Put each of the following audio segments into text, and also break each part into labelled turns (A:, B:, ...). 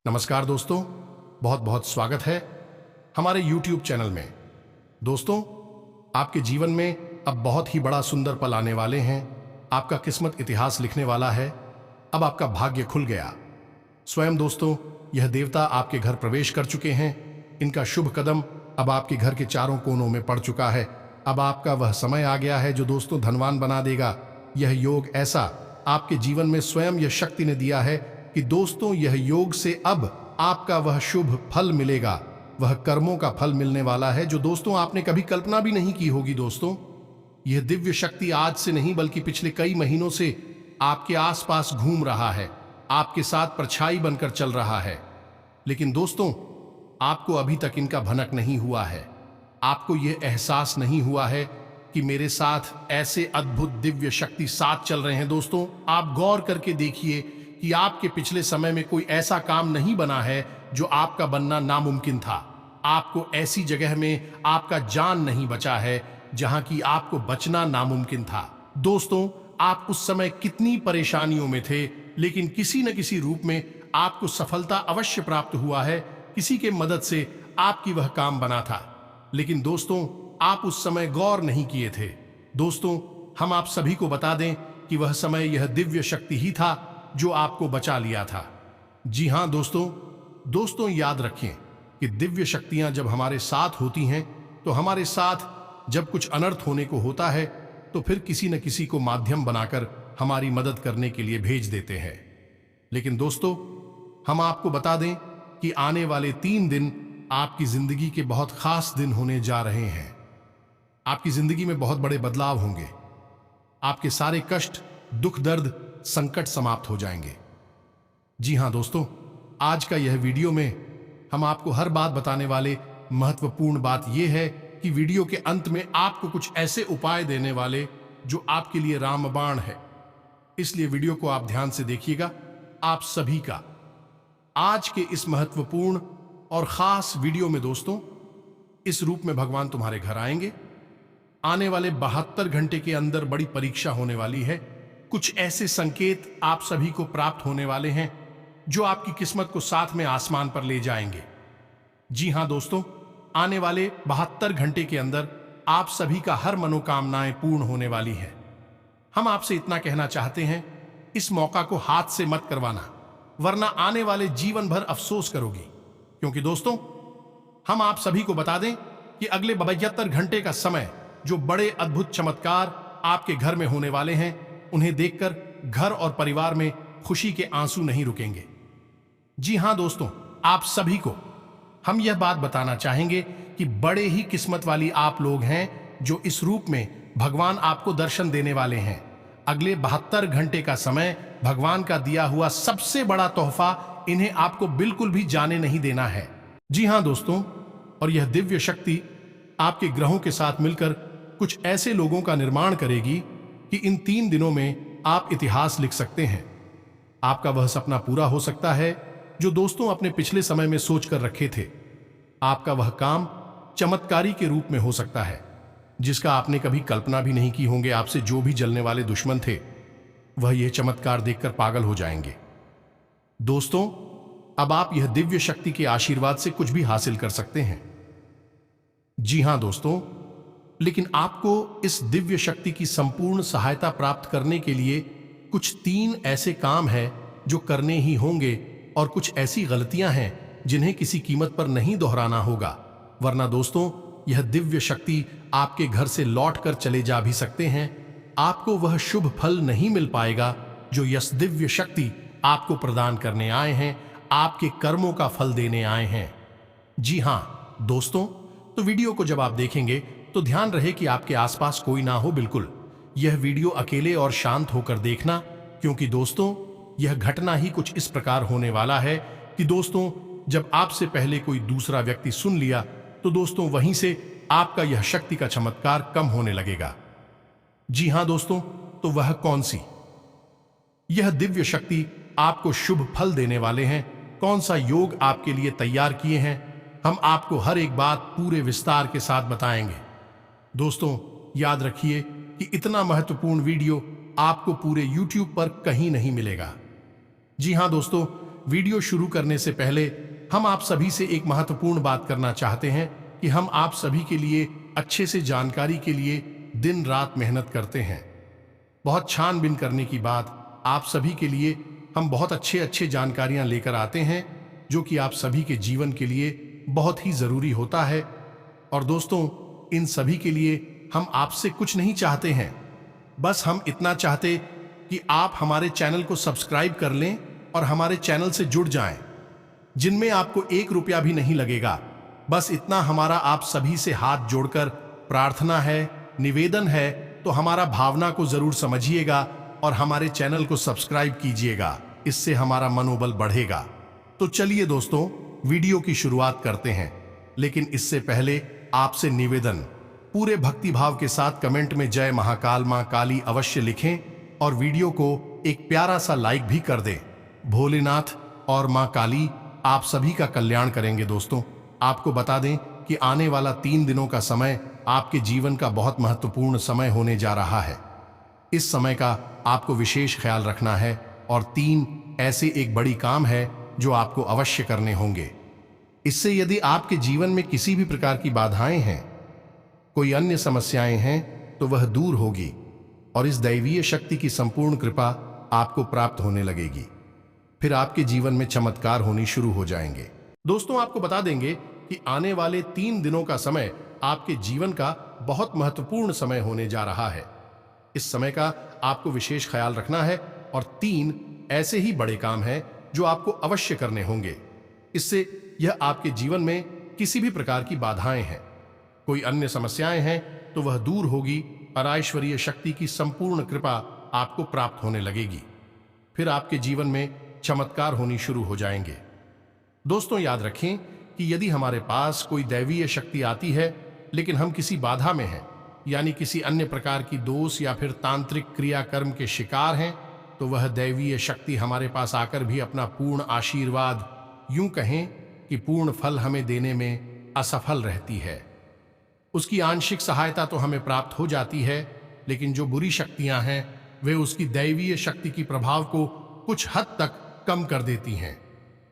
A: नमस्कार दोस्तों, बहुत बहुत स्वागत है हमारे YouTube चैनल में। दोस्तों, आपके जीवन में अब बहुत ही बड़ा सुंदर पल आने वाले हैं। आपका किस्मत इतिहास लिखने वाला है। अब आपका भाग्य खुल गया। स्वयं दोस्तों, यह देवता आपके घर प्रवेश कर चुके हैं। इनका शुभ कदम अब आपके घर के चारों कोनों में पड़ चुका है। अब आपका वह समय आ गया है जो दोस्तों धनवान बना देगा। यह योग ऐसा आपके जीवन में स्वयं यह शक्ति ने दिया है कि दोस्तों यह योग से अब आपका वह शुभ फल मिलेगा। वह कर्मों का फल मिलने वाला है जो दोस्तों आपने कभी कल्पना भी नहीं की होगी। दोस्तों, यह दिव्य शक्ति आज से नहीं बल्कि पिछले कई महीनों से आपके आसपास घूम रहा है, आपके साथ परछाई बनकर चल रहा है। लेकिन दोस्तों, आपको अभी तक इनका भनक नहीं हुआ है। आपको यह एहसास नहीं हुआ है कि मेरे साथ ऐसे अद्भुत दिव्य शक्ति साथ चल रहे हैं। दोस्तों, आप गौर करके देखिए कि आपके पिछले समय में कोई ऐसा काम नहीं बना है जो आपका बनना नामुमकिन था। आपको ऐसी जगह में आपका जान नहीं बचा है जहां की आपको बचना नामुमकिन था। दोस्तों, आप उस समय कितनी परेशानियों में थे, लेकिन किसी न किसी रूप में आपको सफलता अवश्य प्राप्त हुआ है। किसी के मदद से आपकी वह काम बना था, लेकिन दोस्तों आप उस समय गौर नहीं किए थे। दोस्तों, हम आप सभी को बता दें कि वह समय यह दिव्य शक्ति ही था जो आपको बचा लिया था। जी हां दोस्तों, याद रखें कि दिव्य शक्तियां जब हमारे साथ होती हैं तो हमारे साथ जब कुछ अनर्थ होने को होता है तो फिर किसी न किसी को माध्यम बनाकर हमारी मदद करने के लिए भेज देते हैं। लेकिन दोस्तों, हम आपको बता दें कि आने वाले 3 दिन आपकी जिंदगी के बहुत खास दिन होने जा रहे हैं। आपकी जिंदगी में बहुत बड़े बदलाव होंगे। आपके सारे कष्ट, दुख, दर्द, संकट समाप्त हो जाएंगे। जी हां दोस्तों, आज का यह वीडियो में हम आपको हर बात बताने वाले महत्वपूर्ण बात यह है कि वीडियो के अंत में आपको कुछ ऐसे उपाय देने वाले जो आपके लिए रामबाण है। इसलिए वीडियो को आप ध्यान से देखिएगा। आप सभी का आज के इस महत्वपूर्ण और खास वीडियो में दोस्तों, इस रूप में भगवान तुम्हारे घर आएंगे। आने वाले 72 घंटे के अंदर बड़ी परीक्षा होने वाली है। कुछ ऐसे संकेत आप सभी को प्राप्त होने वाले हैं जो आपकी किस्मत को साथ में आसमान पर ले जाएंगे। जी हां दोस्तों, आने वाले 72 घंटे के अंदर आप सभी का हर मनोकामनाएं पूर्ण होने वाली है। हम आपसे इतना कहना चाहते हैं, इस मौका को हाथ से मत करवाना, वरना आने वाले जीवन भर अफसोस करोगी। क्योंकि दोस्तों, हम आप सभी को बता दें कि अगले 72 घंटे का समय जो बड़े अद्भुत चमत्कार आपके घर में होने वाले हैं, उन्हें देखकर घर और परिवार में खुशी के आंसू नहीं रुकेंगे। जी हां दोस्तों, आप सभी को हम यह बात बताना चाहेंगे कि बड़े ही किस्मत वाली आप लोग हैं जो इस रूप में भगवान आपको दर्शन देने वाले हैं। अगले 72 घंटे का समय भगवान का दिया हुआ सबसे बड़ा तोहफा, इन्हें आपको बिल्कुल भी जाने नहीं देना है। जी हां दोस्तों, और यह दिव्य शक्ति आपके ग्रहों के साथ मिलकर कुछ ऐसे लोगों का निर्माण करेगी कि इन 3 दिनों में आप इतिहास लिख सकते हैं। आपका वह सपना पूरा हो सकता है जो दोस्तों अपने पिछले समय में सोच कर रखे थे। आपका वह काम चमत्कारी के रूप में हो सकता है जिसका आपने कभी कल्पना भी नहीं की होंगे। आपसे जो भी जलने वाले दुश्मन थे, वह यह चमत्कार देखकर पागल हो जाएंगे। दोस्तों, अब आप यह दिव्य शक्ति के आशीर्वाद से कुछ भी हासिल कर सकते हैं। जी हां दोस्तों, लेकिन आपको इस दिव्य शक्ति की संपूर्ण सहायता प्राप्त करने के लिए कुछ 3 ऐसे काम हैं जो करने ही होंगे, और कुछ ऐसी गलतियां हैं जिन्हें किसी कीमत पर नहीं दोहराना होगा, वरना दोस्तों यह दिव्य शक्ति आपके घर से लौट कर चले जा भी सकते हैं। आपको वह शुभ फल नहीं मिल पाएगा जो यह दिव्य शक्ति आपको प्रदान करने आए हैं, आपके कर्मों का फल देने आए हैं। जी हां दोस्तों, तो वीडियो को जब आप देखेंगे तो ध्यान रहे कि आपके आसपास कोई ना हो। बिल्कुल यह वीडियो अकेले और शांत होकर देखना, क्योंकि दोस्तों यह घटना ही कुछ इस प्रकार होने वाला है कि दोस्तों जब आपसे पहले कोई दूसरा व्यक्ति सुन लिया तो दोस्तों वहीं से आपका यह शक्ति का चमत्कार कम होने लगेगा। जी हां दोस्तों, तो वह कौन सी यह दिव्य शक्ति आपको शुभ फल देने वाले हैं, कौन सा योग आपके लिए तैयार किए हैं, हम आपको हर एक बात पूरे विस्तार के साथ बताएंगे। दोस्तों याद रखिए कि इतना महत्वपूर्ण वीडियो आपको पूरे YouTube पर कहीं नहीं मिलेगा। जी हां दोस्तों, वीडियो शुरू करने से पहले हम आप सभी से एक महत्वपूर्ण बात करना चाहते हैं कि हम आप सभी के लिए अच्छे से जानकारी के लिए दिन रात मेहनत करते हैं। बहुत छानबीन करने की बाद आप सभी के लिए हम बहुत अच्छे जानकारियां लेकर आते हैं जो कि आप सभी के जीवन के लिए बहुत ही जरूरी होता है। और दोस्तों, इन सभी के लिए हम आपसे कुछ नहीं चाहते हैं, बस हम इतना चाहते कि आप हमारे चैनल को सब्सक्राइब कर लें और हमारे चैनल से जुड़ जाएं, जिनमें आपको 1 रुपया भी नहीं लगेगा। बस इतना हमारा आप सभी से हाथ जोड़कर प्रार्थना है, निवेदन है। तो हमारा भावना को जरूर समझिएगा और हमारे चैनल को सब्सक्राइब कीजिएगा, इससे हमारा मनोबल बढ़ेगा। तो चलिए दोस्तों, वीडियो की शुरुआत करते हैं, लेकिन इससे पहले आपसे निवेदन, पूरे भक्तिभाव के साथ कमेंट में जय महाकाल मां काली अवश्य लिखें और वीडियो को एक प्यारा सा लाइक भी कर दें। भोलेनाथ और मां काली आप सभी का कल्याण करेंगे। दोस्तों, आपको बता दें कि आने वाला 3 दिनों का समय आपके जीवन का बहुत महत्वपूर्ण समय होने जा रहा है। इस समय का आपको विशेष ख्याल रखना है और 3 ऐसे एक बड़ी काम है जो आपको अवश्य करने होंगे। इससे यदि आपके जीवन में किसी भी प्रकार की बाधाएं हैं, कोई अन्य समस्याएं हैं, तो वह दूर होगी और इस दैवीय शक्ति की संपूर्ण कृपा आपको प्राप्त होने लगेगी। फिर आपके जीवन में चमत्कार होनी शुरू हो जाएंगे। दोस्तों, आपको बता देंगे कि आने वाले 3 दिनों का समय आपके जीवन का बहुत महत्वपूर्ण समय होने जा रहा है। इस समय का आपको विशेष ख्याल रखना है और 3 ऐसे ही बड़े काम हैं जो आपको अवश्य करने होंगे। इससे यह आपके जीवन में किसी भी प्रकार की बाधाएं हैं, कोई अन्य समस्याएं हैं, तो वह दूर होगी और ऐश्वर्य शक्ति की संपूर्ण कृपा आपको प्राप्त होने लगेगी। फिर आपके जीवन में चमत्कार होनी शुरू हो जाएंगे। दोस्तों, याद रखें कि यदि हमारे पास कोई दैवीय शक्ति आती है लेकिन हम किसी बाधा में हैं, यानी किसी अन्य प्रकार की दोष या फिर तांत्रिक क्रियाकर्म के शिकार हैं, तो वह दैवीय शक्ति हमारे पास आकर भी अपना पूर्ण आशीर्वाद, यूं कहें कि पूर्ण फल हमें देने में असफल रहती है। उसकी आंशिक सहायता तो हमें प्राप्त हो जाती है, लेकिन जो बुरी शक्तियां हैं वे उसकी दैवीय शक्ति की प्रभाव को कुछ हद तक कम कर देती हैं।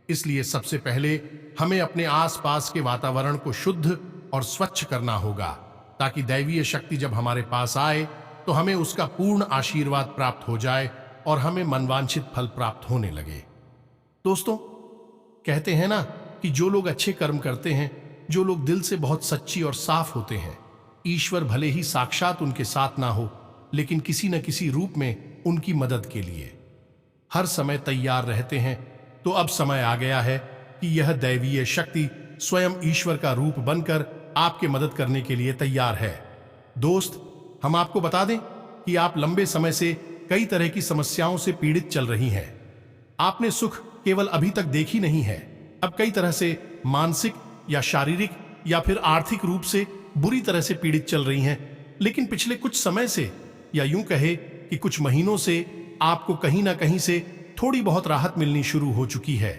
A: इसलिए सबसे पहले हमें अपने आसपास के वातावरण को शुद्ध और स्वच्छ करना होगा, ताकि दैवीय शक्ति जब हमारे पास आए तो हमें उसका पूर्ण आशीर्वाद प्राप्त हो जाए और हमें मनवांछित फल प्राप्त होने लगे। दोस्तों, कहते हैं ना कि जो लोग अच्छे कर्म करते हैं, जो लोग दिल से बहुत सच्ची और साफ होते हैं, ईश्वर भले ही साक्षात उनके साथ ना हो, लेकिन किसी न किसी रूप में उनकी मदद के लिए हर समय तैयार रहते हैं। तो अब समय आ गया है कि यह दैवीय शक्ति स्वयं ईश्वर का रूप बनकर आपके मदद करने के लिए तैयार है। दोस्त, हम आपको बता दें कि आप लंबे समय से कई तरह की समस्याओं से पीड़ित चल रही हैं। आपने सुख केवल अभी तक देखी नहीं है, अब कई तरह से मानसिक या शारीरिक या फिर आर्थिक रूप से बुरी तरह से पीड़ित चल रही हैं। लेकिन पिछले कुछ समय से, या यूं कहे कि कुछ महीनों से, आपको कहीं ना कहीं से थोड़ी बहुत राहत मिलनी शुरू हो चुकी है।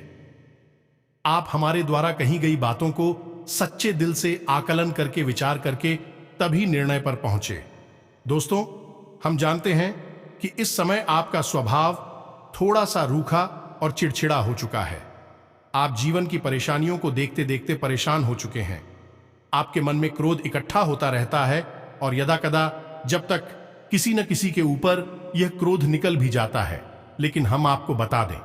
A: आप हमारे द्वारा कही गई बातों को सच्चे दिल से आकलन करके, विचार करके तभी निर्णय पर पहुंचे। दोस्तों, हम जानते हैं कि इस समय आपका स्वभाव थोड़ा सा रूखा और चिड़चिड़ा हो चुका है। आप जीवन की परेशानियों को देखते देखते परेशान हो चुके हैं। आपके मन में क्रोध इकट्ठा होता रहता है और यदाकदा जब तक किसी न किसी के ऊपर यह क्रोध निकल भी जाता है। लेकिन हम आपको बता दें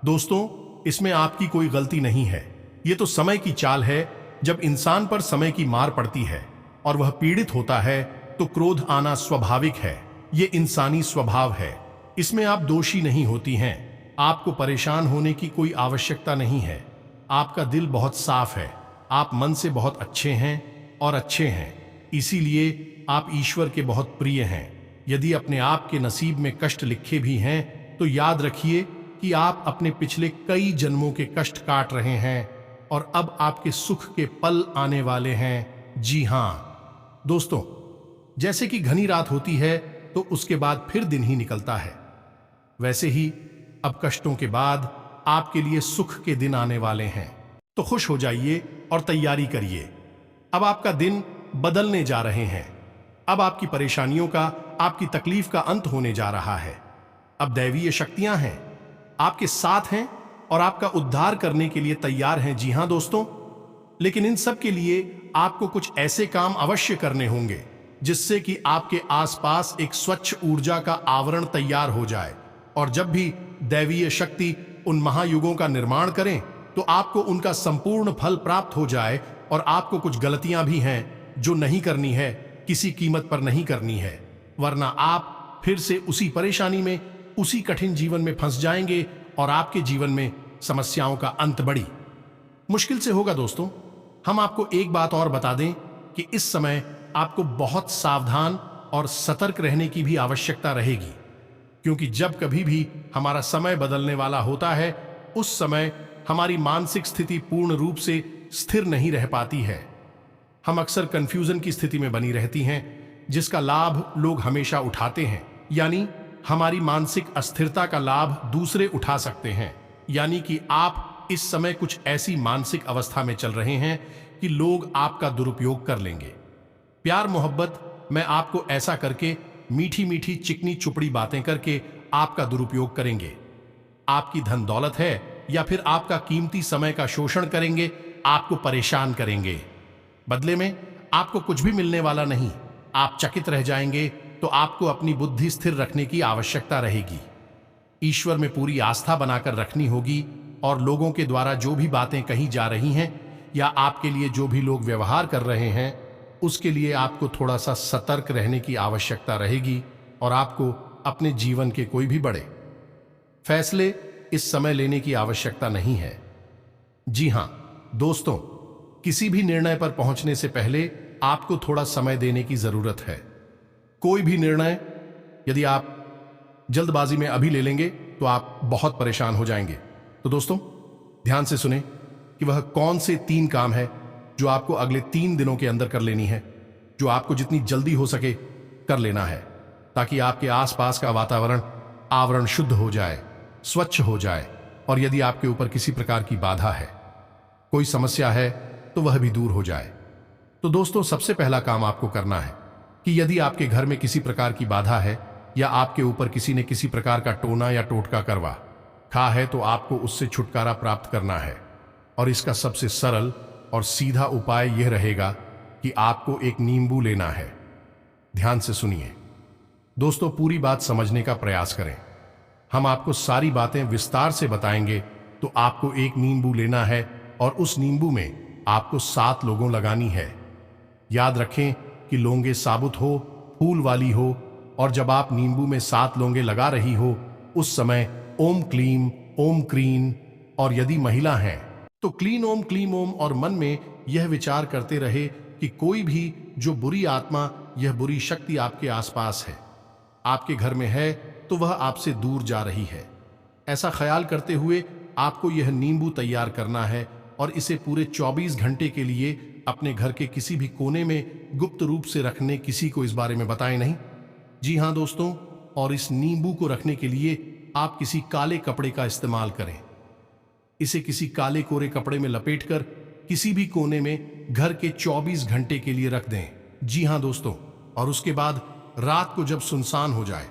A: दोस्तों, इसमें आपकी कोई गलती नहीं है। यह तो समय की चाल है। जब इंसान पर समय की मार पड़ती है और वह पीड़ित होता है तो क्रोध आना स्वाभाविक है। यह इंसानी स्वभाव है, इसमें आप दोषी नहीं होती हैं। आपको परेशान होने की कोई आवश्यकता नहीं है। आपका दिल बहुत साफ है, आप मन से बहुत अच्छे हैं और अच्छे हैं, इसीलिए आप ईश्वर के बहुत प्रिय हैं। यदि अपने आप के नसीब में कष्ट लिखे भी हैं तो याद रखिए कि आप अपने पिछले कई जन्मों के कष्ट काट रहे हैं और अब आपके सुख के पल आने वाले हैं। जी हाँ दोस्तों, जैसे कि घनी रात होती है तो उसके बाद फिर दिन ही निकलता है, वैसे ही अब कष्टों के बाद आपके लिए सुख के दिन आने वाले हैं। तो खुश हो जाइए और तैयारी करिए। अब आपका दिन बदलने जा रहे हैं। अब आपकी परेशानियों का, आपकी तकलीफ का अंत होने जा रहा है। अब दैवीय शक्तियां हैं, आपके साथ हैं और आपका उद्धार करने के लिए तैयार हैं। जी हां दोस्तों, लेकिन इन सब के लिए आपको कुछ ऐसे काम अवश्य करने होंगे जिससे कि आपके आसपास एक स्वच्छ ऊर्जा का आवरण तैयार हो जाए, और जब भी दैवीय शक्ति उन महायुगों का निर्माण करें तो आपको उनका संपूर्ण फल प्राप्त हो जाए। और आपको कुछ गलतियां भी हैं जो नहीं करनी है, किसी कीमत पर नहीं करनी है, वरना आप फिर से उसी परेशानी में, उसी कठिन जीवन में फंस जाएंगे और आपके जीवन में समस्याओं का अंत बड़ी मुश्किल से होगा। दोस्तों, हम आपको एक बात और बता दें कि इस समय आपको बहुत सावधान और सतर्क रहने की भी आवश्यकता रहेगी, क्योंकि जब कभी भी हमारा समय बदलने वाला होता है उस समय हमारी मानसिक स्थिति पूर्ण रूप से स्थिर नहीं रह पाती है। हम अक्सर कंफ्यूजन की स्थिति में बनी रहती हैं, जिसका लाभ लोग हमेशा उठाते हैं। यानी हमारी मानसिक अस्थिरता का लाभ दूसरे उठा सकते हैं। यानी कि आप इस समय कुछ ऐसी मानसिक अवस्था में चल रहे हैं कि लोग आपका दुरुपयोग कर लेंगे। प्यार मोहब्बत में आपको ऐसा करके, मीठी मीठी चिकनी चुपड़ी बातें करके आपका दुरुपयोग करेंगे। आपकी धन दौलत है या फिर आपका कीमती समय का शोषण करेंगे, आपको परेशान करेंगे। बदले में आपको कुछ भी मिलने वाला नहीं। आप चकित रह जाएंगे। तो आपको अपनी बुद्धि स्थिर रखने की आवश्यकता रहेगी। ईश्वर में पूरी आस्था बनाकर रखनी होगी, और लोगों के द्वारा जो भी बातें कही जा रही हैं या आपके लिए जो भी लोग व्यवहार कर रहे हैं उसके लिए आपको थोड़ा सा सतर्क रहने की आवश्यकता रहेगी। और आपको अपने जीवन के कोई भी बड़े फैसले इस समय लेने की आवश्यकता नहीं है। जी हां दोस्तों, किसी भी निर्णय पर पहुंचने से पहले आपको थोड़ा समय देने की जरूरत है। कोई भी निर्णय यदि आप जल्दबाजी में अभी ले लेंगे तो आप बहुत परेशान हो जाएंगे। तो दोस्तों, ध्यान से सुने कि वह कौन से 3 काम है जो आपको अगले 3 दिनों के अंदर कर लेनी है, जो आपको जितनी जल्दी हो सके कर लेना है, ताकि आपके आसपास का आवरण शुद्ध हो जाए, स्वच्छ हो जाए, और यदि आपके ऊपर किसी प्रकार की बाधा है, कोई समस्या है, तो वह भी दूर हो जाए। तो दोस्तों, सबसे पहला काम आपको करना है कि यदि आपके घर में किसी प्रकार की बाधा है या आपके ऊपर किसी ने किसी प्रकार का टोना या टोटका करवा खा है, तो आपको उससे छुटकारा प्राप्त करना है। और इसका सबसे सरल और सीधा उपाय यह रहेगा कि आपको एक नींबू लेना है। ध्यान से सुनिए दोस्तों, पूरी बात समझने का प्रयास करें। हम आपको सारी बातें विस्तार से बताएंगे। तो आपको एक नींबू लेना है और उस नींबू में आपको 7 लौंगें लगानी है। याद रखें कि लौंगे साबुत हो, फूल वाली हो, और जब आप नींबू में 7 लौंगे लगा रही हो उस समय ओम क्लीम, ओम क्रीम, और यदि महिला हैं तो क्लीन ओम, क्लीम ओम, और मन में यह विचार करते रहे कि कोई भी जो बुरी आत्मा, यह बुरी शक्ति आपके आसपास है, आपके घर में है, तो वह आपसे दूर जा रही है। ऐसा ख्याल करते हुए आपको यह नींबू तैयार करना है और इसे पूरे 24 घंटे के लिए अपने घर के किसी भी कोने में गुप्त रूप से रखने, किसी को इस बारे में बताएं नहीं। जी हां दोस्तों, और इस नींबू को रखने के लिए आप किसी काले कपड़े का इस्तेमाल करें। इसे किसी काले कोरे कपड़े में लपेटकर किसी भी कोने में घर के 24 घंटे के लिए रख दें। जी हां दोस्तों, और उसके बाद रात को जब सुनसान हो जाए,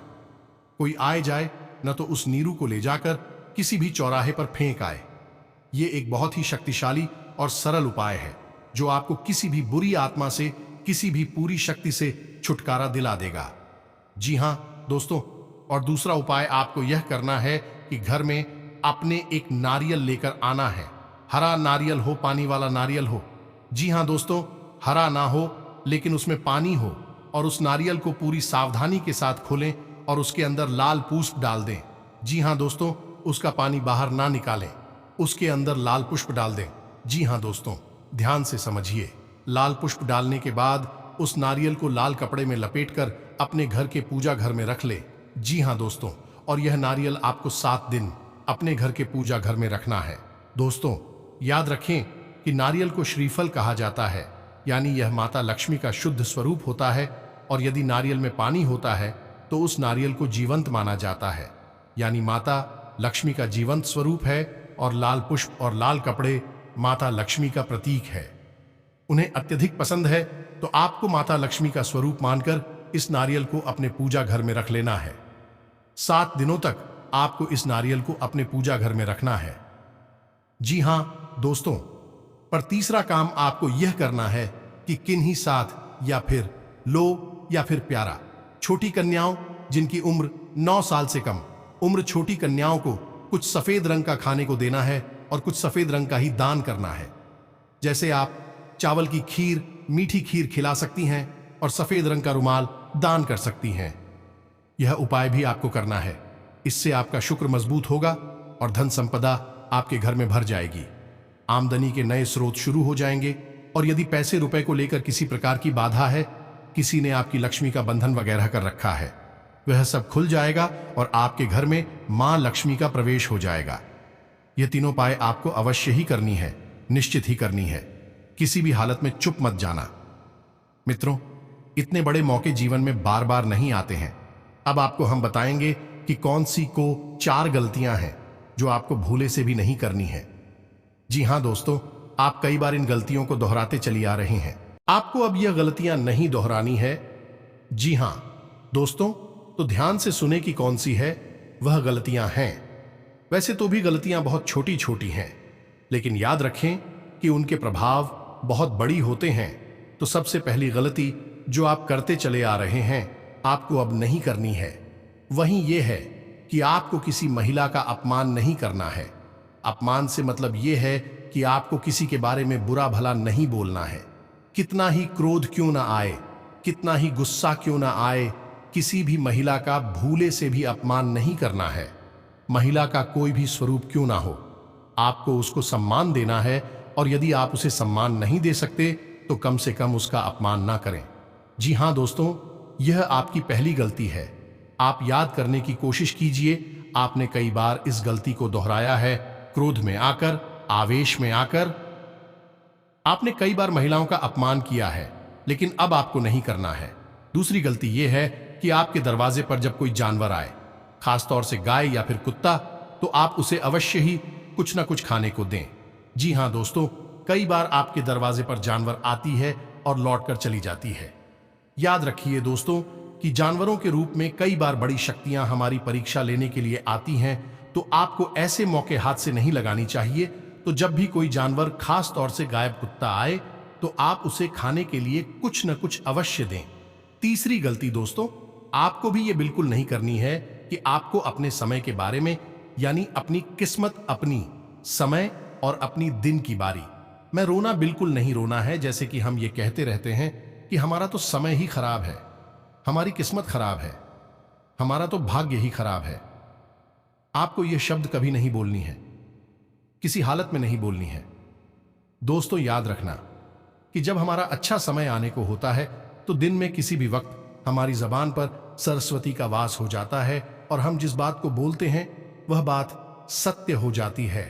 A: कोई आए जाए न, तो उस नीरू को ले जाकर किसी भी चौराहे पर फेंक आए। ये एक बहुत ही शक्तिशाली और सरल उपाय है जो आपको किसी भी बुरी आत्मा से, किसी भी पूरी शक्ति से छुटकारा दिला देगा। जी हां दोस्तों, और दूसरा उपाय आपको यह करना है कि घर में अपने एक नारियल लेकर आना है। हरा नारियल हो, पानी वाला नारियल हो। जी हां दोस्तों, हरा ना हो लेकिन उसमें पानी हो, और उस नारियल को पूरी सावधानी के साथ खोलें और उसके अंदर लाल पुष्प डाल दें। जी हां दोस्तों, उसका पानी बाहर ना निकालें, उसके अंदर लाल पुष्प डाल दें। जी हां दोस्तों, ध्यान से समझिए। लाल पुष्प डालने के बाद उस नारियल को लाल कपड़े में लपेटकर अपने घर के पूजा घर में रख ले। जी हां दोस्तों, और यह नारियल आपको 7 दिन अपने घर के पूजा घर में रखना है। दोस्तों, याद रखें कि नारियल को श्रीफल कहा जाता है, यानी यह माता लक्ष्मी का शुद्ध स्वरूप होता है, और यदि नारियल में पानी होता है तो उस नारियल को जीवंत माना जाता है, यानी माता लक्ष्मी का जीवंत स्वरूप है, और लाल पुष्प और लाल कपड़े माता लक्ष्मी का प्रतीक है। उन्हें अत्यधिक पसंद है, तो आपको माता लक्ष्मी का स्वरूप मानकर इस नारियल को अपने पूजा घर में रख लेना है। 7 दिनों तक आपको इस नारियल को अपने पूजा घर में रखना है। जी हां दोस्तों, पर तीसरा काम आपको यह करना है कि किन्हीं साथ या फिर लो या फिर प्यारा छोटी कन्याओं जिनकी उम्र 9 साल से कम उम्र छोटी कन्याओं को कुछ सफेद रंग का खाने को देना है और कुछ सफेद रंग का ही दान करना है। जैसे आप चावल की खीर, मीठी खीर खिला सकती हैं और सफेद रंग का रुमाल दान कर सकती हैं। यह उपाय भी आपको करना है। इससे आपका शुक्र मजबूत होगा और धन संपदा आपके घर में भर जाएगी। आमदनी के नए स्रोत शुरू हो जाएंगे और यदि पैसे रुपए को लेकर किसी प्रकार की बाधा है, किसी ने आपकी लक्ष्मी का बंधन वगैरह कर रखा है, वह सब खुल जाएगा और आपके घर में मां लक्ष्मी का प्रवेश हो जाएगा। यह तीनों उपाय आपको अवश्य ही करनी है, निश्चित ही करनी है। किसी भी हालत में चुप मत जाना। मित्रों, इतने बड़े मौके जीवन में बार बार नहीं आते हैं। अब आपको हम बताएंगे कि कौन सी को 4 गलतियां हैं जो आपको भूले से भी नहीं करनी है। जी हां दोस्तों, आप कई बार इन गलतियों को दोहराते चली आ रहे हैं। आपको अब यह गलतियां नहीं दोहरानी है। जी हां दोस्तों, तो ध्यान से सुने कि कौन सी है वह गलतियां हैं। वैसे तो भी गलतियां बहुत छोटी छोटी हैं, लेकिन याद रखें कि उनके प्रभाव बहुत बड़ी होते हैं। तो सबसे पहली गलती जो आप करते चले आ रहे हैं, आपको अब नहीं करनी है, वही ये है कि आपको किसी महिला का अपमान नहीं करना है। अपमान से मतलब ये है कि आपको किसी के बारे में बुरा भला नहीं बोलना है। कितना ही क्रोध क्यों ना आए, कितना ही गुस्सा क्यों ना आए, किसी भी महिला का भूले से भी अपमान नहीं करना है। महिला का कोई भी स्वरूप क्यों ना हो, आपको उसको सम्मान देना है और यदि आप उसे सम्मान नहीं दे सकते तो कम से कम उसका अपमान ना करें। जी हां दोस्तों, यह आपकी पहली गलती है। आप याद करने की कोशिश कीजिए, आपने कई बार इस गलती को दोहराया है। क्रोध में आकर, आवेश में आकर आपने कई बार महिलाओं का अपमान किया है, लेकिन अब आपको नहीं करना है। दूसरी गलती यह है कि आपके दरवाजे पर जब कोई जानवर आए, खासतौर से गाय या फिर कुत्ता, तो आप उसे अवश्य ही कुछ ना कुछ खाने को दें। जी हां दोस्तों, कई बार आपके दरवाजे पर जानवर आती है और लौटकर चली जाती है। याद रखिए दोस्तों कि जानवरों के रूप में कई बार बड़ी शक्तियां हमारी परीक्षा लेने के लिए आती हैं, तो आपको ऐसे मौके हाथ से नहीं लगानी चाहिए। तो जब भी कोई जानवर, खास तौर से गायब कुत्ता आए, तो आप उसे खाने के लिए कुछ न कुछ अवश्य दें। तीसरी गलती दोस्तों, आपको भी ये बिल्कुल नहीं करनी है कि आपको अपने समय के बारे में, यानी अपनी किस्मत, अपनी समय और अपनी दिन की बारी में रोना बिल्कुल नहीं रोना है। जैसे कि हम ये कहते रहते हैं कि हमारा तो समय ही खराब है, हमारी किस्मत खराब है, हमारा तो भाग्य ही खराब है। आपको यह शब्द कभी नहीं बोलनी है, किसी हालत में नहीं बोलनी है। दोस्तों याद रखना कि जब हमारा अच्छा समय आने को होता है, तो दिन में किसी भी वक्त हमारी जबान पर सरस्वती का वास हो जाता है और हम जिस बात को बोलते हैं वह बात सत्य हो जाती है।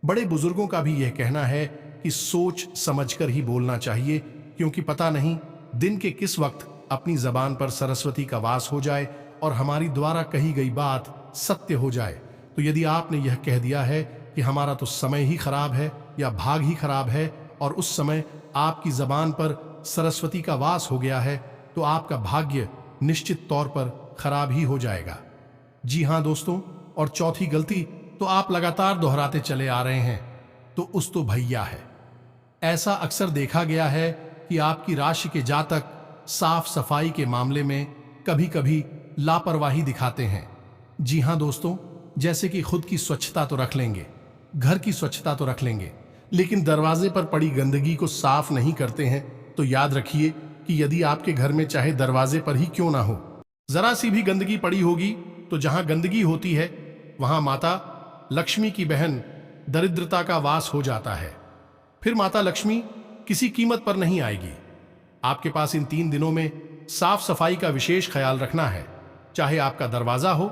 A: बड़े बुजुर्गों का भी यह कहना है कि सोच समझकर ही बोलना चाहिए, क्योंकि पता नहीं दिन के किस वक्त अपनी जबान पर सरस्वती का वास हो जाए और हमारी द्वारा कही गई बात सत्य हो जाए। तो यदि आपने यह कह दिया है कि हमारा तो समय ही खराब है या भाग ही खराब है, और उस समय आपकी जबान पर सरस्वती का वास हो गया है, तो आपका भाग्य निश्चित तौर पर खराब ही हो जाएगा। जी हां दोस्तों, और चौथी गलती तो आप लगातार दोहराते चले आ रहे हैं, तो उस तो भैया है। ऐसा अक्सर देखा गया है कि आपकी राशि के जातक साफ सफाई के मामले में कभी कभी लापरवाही दिखाते हैं। जी हां दोस्तों, जैसे कि खुद की स्वच्छता तो रख लेंगे, घर की स्वच्छता तो रख लेंगे, लेकिन दरवाजे पर पड़ी गंदगी को साफ नहीं करते हैं, तो याद रखिए कि यदि आपके घर में चाहे दरवाजे पर ही क्यों ना हो, जरा सी भी गंदगी पड़ी होगी, तो जहां गंदगी होती है वहां माता लक्ष्मी की बहन दरिद्रता का वास हो जाता है। फिर माता लक्ष्मी किसी कीमत पर नहीं आएगी। आपके पास इन 3 दिनों में साफ सफाई का विशेष ख्याल रखना है, चाहे आपका दरवाजा हो,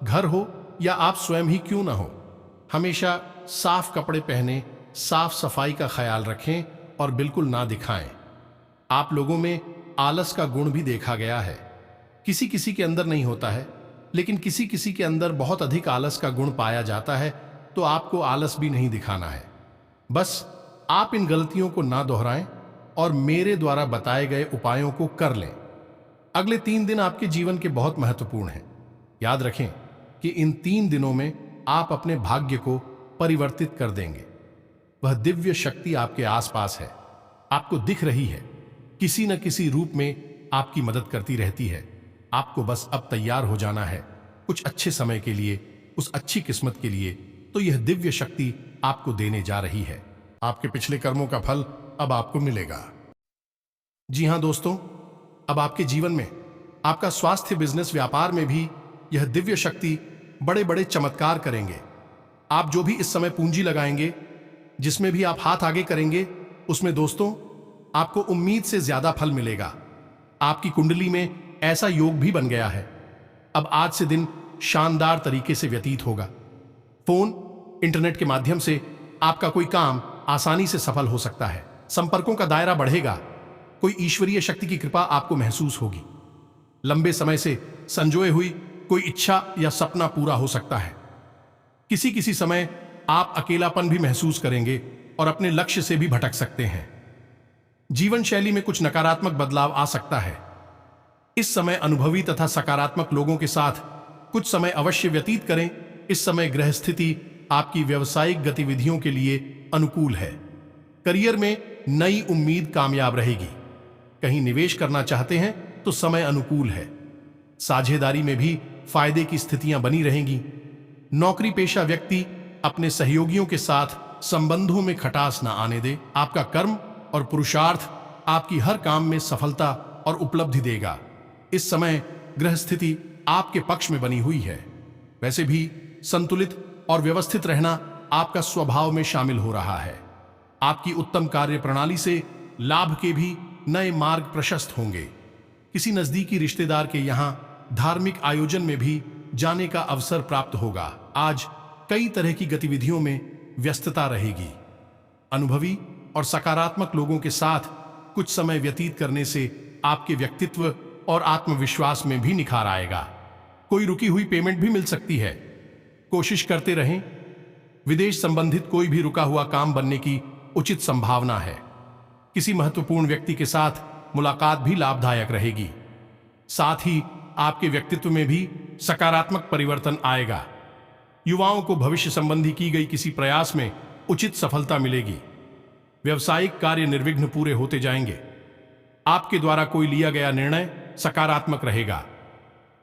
A: घर हो या आप स्वयं ही क्यों ना हो। हमेशा साफ कपड़े पहने, साफ सफाई का ख्याल रखें और बिल्कुल ना दिखाएं। आप लोगों में आलस का गुण भी देखा गया है। किसी किसी के अंदर नहीं होता है, लेकिन किसी किसी के अंदर बहुत अधिक आलस का गुण पाया जाता है, तो आपको आलस भी नहीं दिखाना है। बस आप इन गलतियों को ना दोहराएं और मेरे द्वारा बताए गए उपायों को कर लें। अगले 3 दिन आपके जीवन के बहुत महत्वपूर्ण हैं। याद रखें कि इन 3 दिनों में आप अपने भाग्य को परिवर्तित कर देंगे। वह दिव्य शक्ति आपके आसपास है, आपको दिख रही है, किसी न किसी रूप में आपकी मदद करती रहती है। आपको बस अब तैयार हो जाना है कुछ अच्छे समय के लिए, उस अच्छी किस्मत के लिए। तो यह दिव्य शक्ति आपको देने जा रही है। आपके पिछले कर्मों का फल अब आपको मिलेगा। जी हां दोस्तों, अब आपके जीवन में, आपका स्वास्थ्य, बिजनेस, व्यापार में भी यह दिव्य शक्ति बड़े बड़े चमत्कार करेंगे। आप जो भी इस समय पूंजी लगाएंगे, जिसमें भी आप हाथ आगे करेंगे, उसमें दोस्तों आपको उम्मीद से ज्यादा फल मिलेगा। आपकी कुंडली में ऐसा योग भी बन गया है। अब आज से दिन शानदार तरीके से व्यतीत होगा। फोन, इंटरनेट के माध्यम से आपका कोई काम आसानी से सफल हो सकता है। संपर्कों का दायरा बढ़ेगा। कोई ईश्वरीय शक्ति की कृपा आपको महसूस होगी। लंबे समय से संजोए हुई कोई इच्छा या सपना पूरा हो सकता है। किसी किसी समय आप अकेलापन भी महसूस करेंगे और अपने लक्ष्य से भी भटक सकते हैं। जीवन शैली में कुछ नकारात्मक बदलाव आ सकता है। इस समय अनुभवी तथा सकारात्मक लोगों के साथ कुछ समय अवश्य व्यतीत करें। इस समय ग्रह स्थिति आपकी व्यावसायिक गतिविधियों के लिए अनुकूल है। करियर में नई उम्मीद कामयाब रहेगी। कहीं निवेश करना चाहते हैं तो समय अनुकूल है। साझेदारी में भी फायदे की स्थितियां बनी रहेंगी। नौकरी पेशा व्यक्ति अपने सहयोगियों के साथ संबंधों में खटास न आने दे। आपका कर्म और पुरुषार्थ आपकी हर काम में सफलता और उपलब्धि देगा। इस समय ग्रह स्थिति आपके पक्ष में बनी हुई है। वैसे भी संतुलित और व्यवस्थित रहना आपका स्वभाव में शामिल हो रहा है। आपकी उत्तम कार्य प्रणाली से लाभ के भी नए मार्ग प्रशस्त होंगे। किसी नजदीकी रिश्तेदार के यहां धार्मिक आयोजन में भी जाने का अवसर प्राप्त होगा। आज कई तरह की गतिविधियों में व्यस्तता रहेगी। अनुभवी और सकारात्मक लोगों के साथ कुछ समय व्यतीत करने से आपके व्यक्तित्व और आत्मविश्वास में भी निखार आएगा। कोई रुकी हुई पेमेंट भी मिल सकती है। कोशिश करते रहें। विदेश संबंधित कोई भी रुका हुआ काम बनने की उचित संभावना है। किसी महत्वपूर्ण व्यक्ति के साथ मुलाकात भी लाभदायक रहेगी। साथ ही आपके व्यक्तित्व में भी सकारात्मक परिवर्तन आएगा। युवाओं को भविष्य संबंधी की गई किसी प्रयास में उचित सफलता मिलेगी। व्यवसायिक कार्य निर्विघ्न पूरे होते जाएंगे। आपके द्वारा कोई लिया गया निर्णय सकारात्मक रहेगा।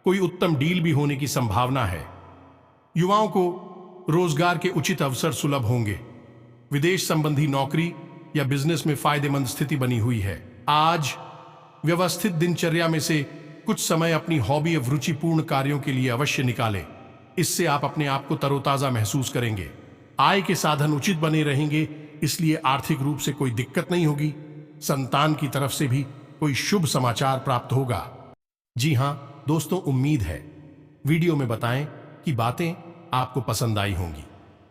A: कोई उत्तम डील भी होने की संभावना है। युवाओं को रोजगार के उचित अवसर सुलभ होंगे। विदेश संबंधी नौकरी या बिजनेस में फायदेमंद स्थिति बनी हुई है। आज व्यवस्थित दिनचर्या में से कुछ समय अपनी हॉबी या रुचिपूर्ण कार्यों के लिए अवश्य निकालें। इससे आप अपने आप को तरोताजा महसूस करेंगे। आय के साधन उचित बने रहेंगे, इसलिए आर्थिक रूप से कोई दिक्कत नहीं होगी। संतान की तरफ से भी कोई शुभ समाचार प्राप्त होगा। जी हां दोस्तों, उम्मीद है वीडियो में बताएं कि बातें आपको पसंद आई होंगी।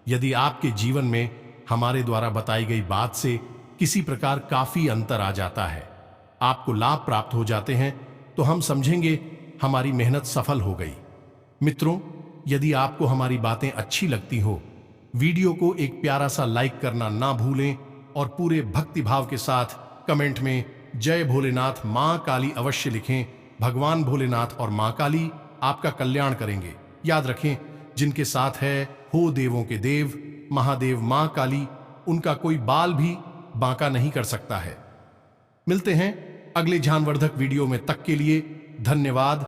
A: यदि आपके जीवन में हमारे द्वारा बताई गई बात से किसी प्रकार काफी अंतर आ जाता है, आपको लाभ प्राप्त हो जाते हैं, तो हम समझेंगे हमारी मेहनत सफल हो गई। मित्रों, यदि आपको हमारी बातें अच्छी लगती हो, वीडियो को एक प्यारा सा लाइक करना ना भूलें और पूरे भक्ति भाव के साथ कमेंट में जय भोलेनाथ मां काली अवश्य लिखें। भगवान भोलेनाथ और मां काली आपका कल्याण करेंगे। याद रखें, जिनके साथ है हो देवों के देव महादेव मां काली, उनका कोई बाल भी बांका नहीं कर सकता है। मिलते हैं अगले ज्ञानवर्धक वीडियो में। तक के लिए धन्यवाद।